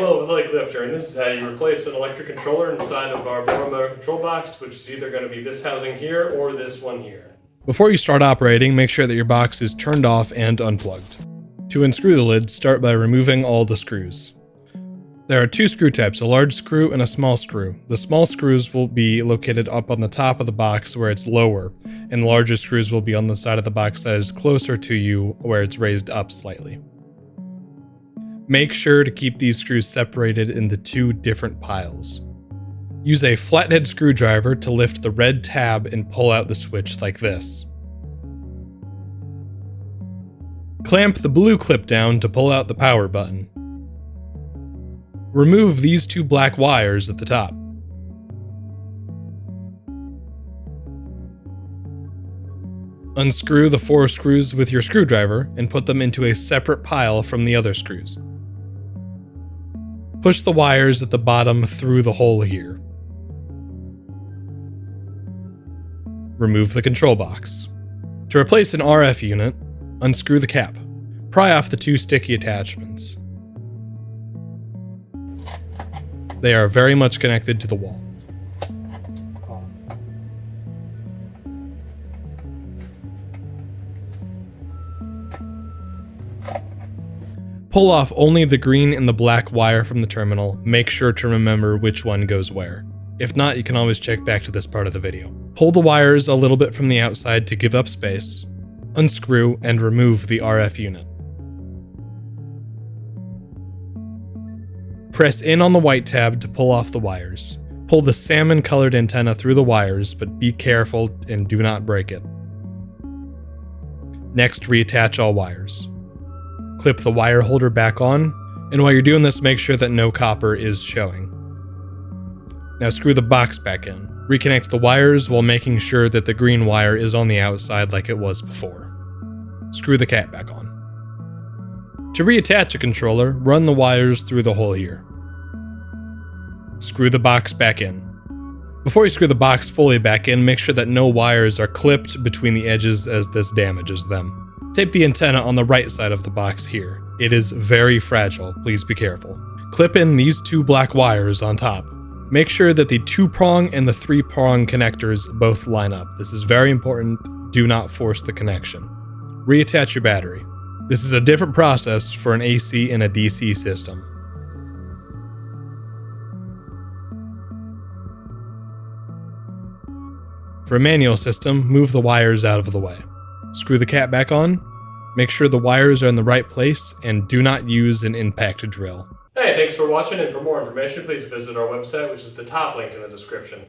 Will with Lake Lifter, and this is how you replace an electric controller inside of our Boat motor control box, which is either going to be this housing here or this one here. Before you start operating, make sure that your box is turned off and unplugged. To unscrew the lid, start by removing all the screws. There are two screw types, a large screw and a small screw. The small screws will be located up on the top of the box where it's lower, and the larger screws will be on the side of the box that is closer to you where it's raised up slightly. Make sure to keep these screws separated into two different piles. Use a flathead screwdriver to lift the red tab and pull out the switch like this. Clamp the blue clip down to pull out the power button. Remove these two black wires at the top. Unscrew the 4 screws with your screwdriver and put them into a separate pile from the other screws. Push the wires at the bottom through the hole here. Remove the control box. To replace an RF unit, unscrew the cap. Pry off the 2 sticky attachments. They are very much connected to the wall. Pull off only the green and the black wire from the terminal. Make sure to remember which one goes where. If not, you can always check back to this part of the video. Pull the wires a little bit from the outside to give up space. Unscrew and remove the RF unit. Press in on the white tab to pull off the wires. Pull the salmon-colored antenna through the wires, but be careful and do not break it. Next, reattach all wires. Clip the wire holder back on, and while you're doing this, make sure that no copper is showing. Now screw the box back in. Reconnect the wires while making sure that the green wire is on the outside like it was before. Screw the cap back on. To reattach a controller, run the wires through the hole here. Screw the box back in. Before you screw the box fully back in, make sure that no wires are clipped between the edges as this damages them. Tape the antenna on the right side of the box here. It is very fragile, please be careful. Clip in these 2 black wires on top. Make sure that the 2-prong and the 3-prong connectors both line up. This is very important, do not force the connection. Reattach your battery. This is a different process for an AC and a DC system. For a manual system, move the wires out of the way. Screw the cap back on, make sure the wires are in the right place, and do not use an impact drill. Hey, thanks for watching, and for more information, please visit our website, which is the top link in the description.